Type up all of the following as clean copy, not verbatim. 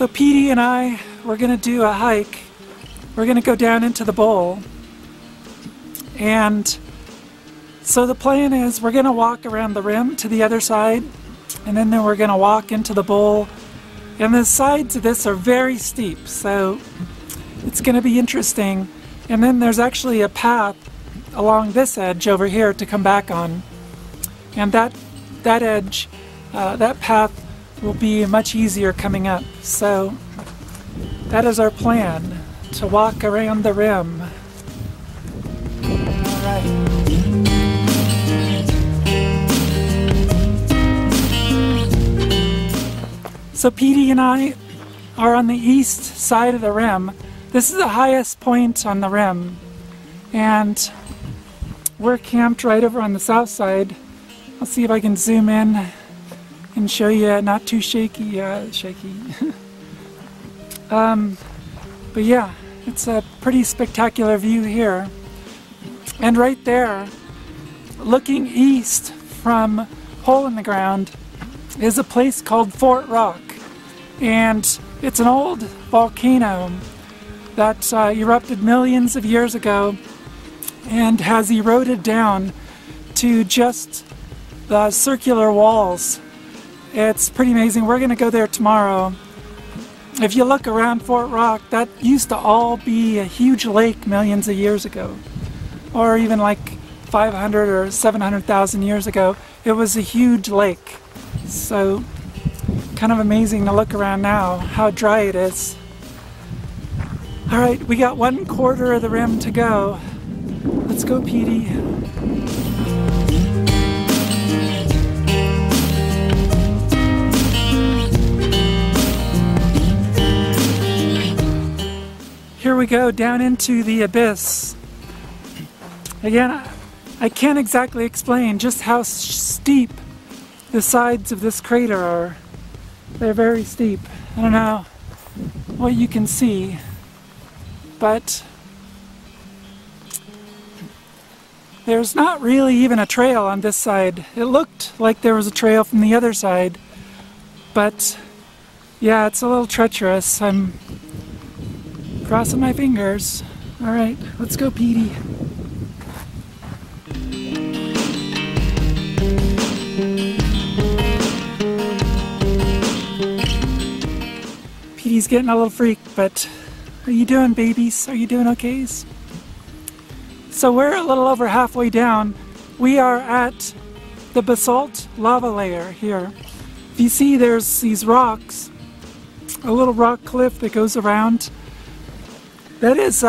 So Petey and I, we're going to do a hike. We're going to go down into the bowl. And so the plan is we're going to walk around the rim to the other side, and then we're going to walk into the bowl. And the sides of this are very steep, so it's going to be interesting. And then there's actually a path along this edge over here to come back on. And that edge, that path will be much easier coming up. So that is our plan, to walk around the rim. All right. So Petey and I are on the east side of the rim. This is the highest point on the rim, and we're camped right over on the south side. I'll see if I can zoom in and show you, not too shaky. But yeah, it's a pretty spectacular view here. And right there, looking east from Hole in the Ground, is a place called Fort Rock. And it's an old volcano that erupted millions of years ago and has eroded down to just the circular walls. It's pretty amazing. We're going to go there tomorrow. If you look around Fort Rock, that used to all be a huge lake millions of years ago, or even like 500 or 700,000 years ago. It was a huge lake. So kind of amazing to look around now, how dry it is. All right, we got 1/4 of the rim to go. Let's go, Petey. Here we go, down into the abyss. Again, I can't exactly explain just how steep the sides of this crater are. They're very steep. I don't know what you can see, but there's not really even a trail on this side. It looked like there was a trail from the other side, but yeah, it's a little treacherous. I'm crossing my fingers. All right, let's go, Petey. Petey's getting a little freaked, but how you doing, babies? Are you doing okay? So we're a little over halfway down. We are at the basalt lava layer here. If you see, there's these rocks, a little rock cliff that goes around. That is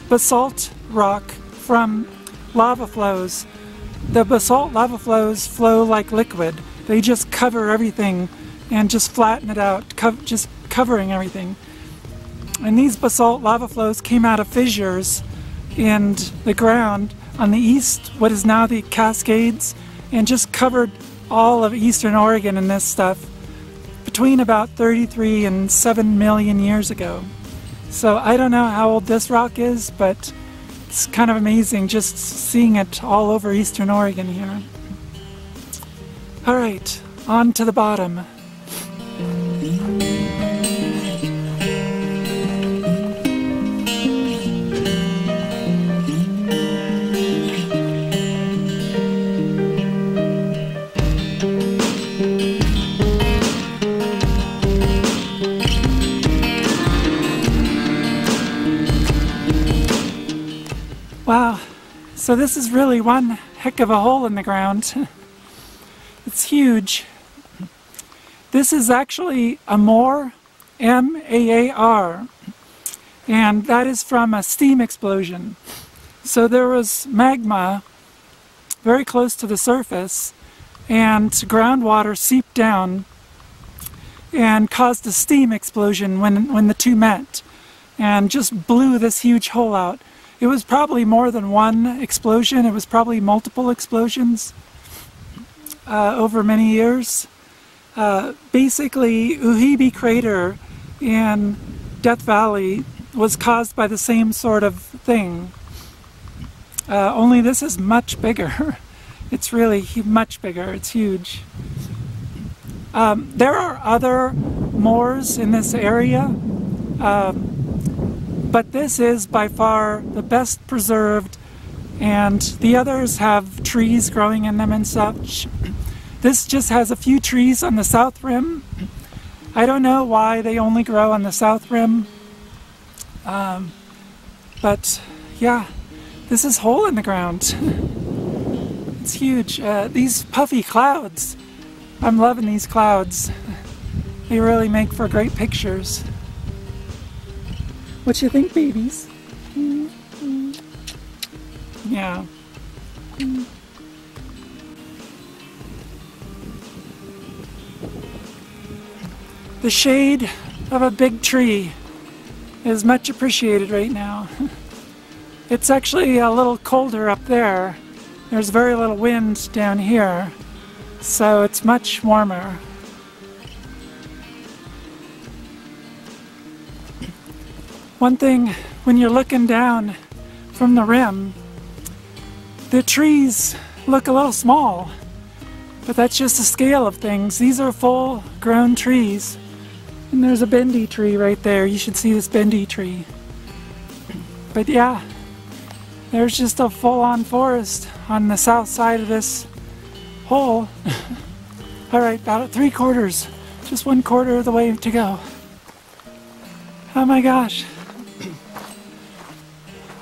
basalt rock from lava flows. The basalt lava flows flow like liquid. They just cover everything and just flatten it out, just covering everything. And these basalt lava flows came out of fissures in the ground on the east, what is now the Cascades, and just covered all of eastern Oregon in this stuff between about 33 and 7 million years ago. So I don't know how old this rock is, but it's kind of amazing just seeing it all over eastern Oregon here. All right, on to the bottom. Wow, so this is really one heck of a hole in the ground. It's huge. This is actually a Maar, M-A-A-R, and that is from a steam explosion. So there was magma very close to the surface, and groundwater seeped down and caused a steam explosion when the two met, and just blew this huge hole out. It was probably more than one explosion. It was probably multiple explosions over many years. Basically, Uhibi crater in Death Valley was caused by the same sort of thing. Only this is much bigger. It's really much bigger. It's huge. There are other moors in this area, but this is by far the best preserved, and the others have trees growing in them and such. This just has a few trees on the south rim. I don't know why they only grow on the south rim, but yeah, this is hole in the ground. It's huge. These puffy clouds, I'm loving these clouds. They really make for great pictures. What you think, babies? Yeah. The shade of a big tree is much appreciated right now. It's actually a little colder up there. There's very little wind down here, so it's much warmer. One thing, when you're looking down from the rim, the trees look a little small, but that's just the scale of things. These are full-grown trees, and there's a bendy tree right there. You should see this bendy tree. But yeah, there's just a full-on forest on the south side of this hole. All right, about 3/4, just 1/4 of the way to go. Oh my gosh.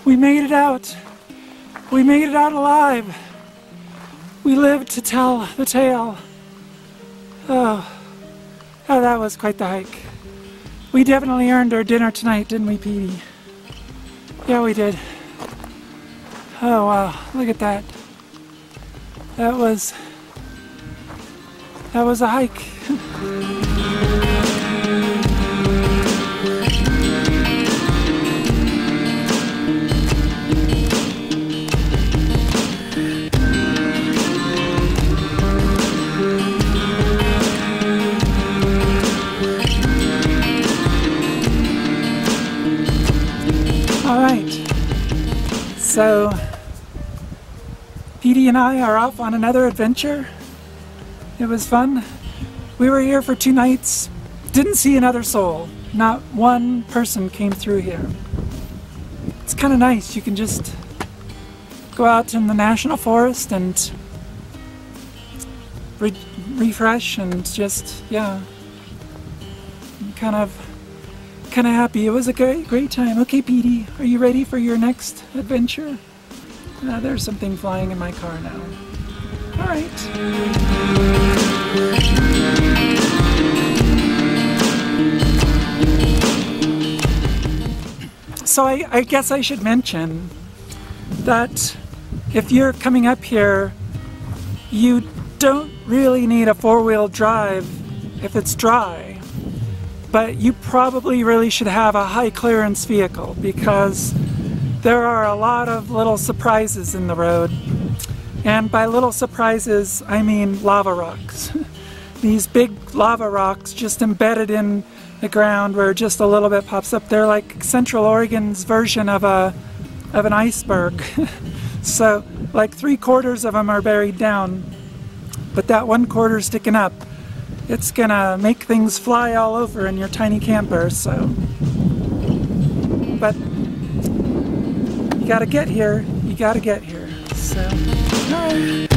We made it out. We made it out alive. We lived to tell the tale. Oh, that was quite the hike. We definitely earned our dinner tonight, didn't we, Petey? Yeah, we did. Oh wow, look at that. That was a hike. So, Petey and I are off on another adventure. It was fun. We were here for 2 nights. Didn't see another soul. Not one person came through here. It's kind of nice. You can just go out in the national forest and refresh and just, yeah. I'm kind of happy. It was a great time. Okay, Petey, are you ready for your next adventure? There's something flying in my car now. All right. So I guess I should mention that if you're coming up here, you don't really need a 4-wheel drive if it's dry. But you probably really should have a high clearance vehicle because there are a lot of little surprises in the road. And by little surprises, I mean lava rocks. These big lava rocks just embedded in the ground where just a little bit pops up. They're like Central Oregon's version of an iceberg. So like 3/4 of them are buried down, but that 1/4 sticking up, it's gonna make things fly all over in your tiny camper, so. But you gotta get here, so. All right.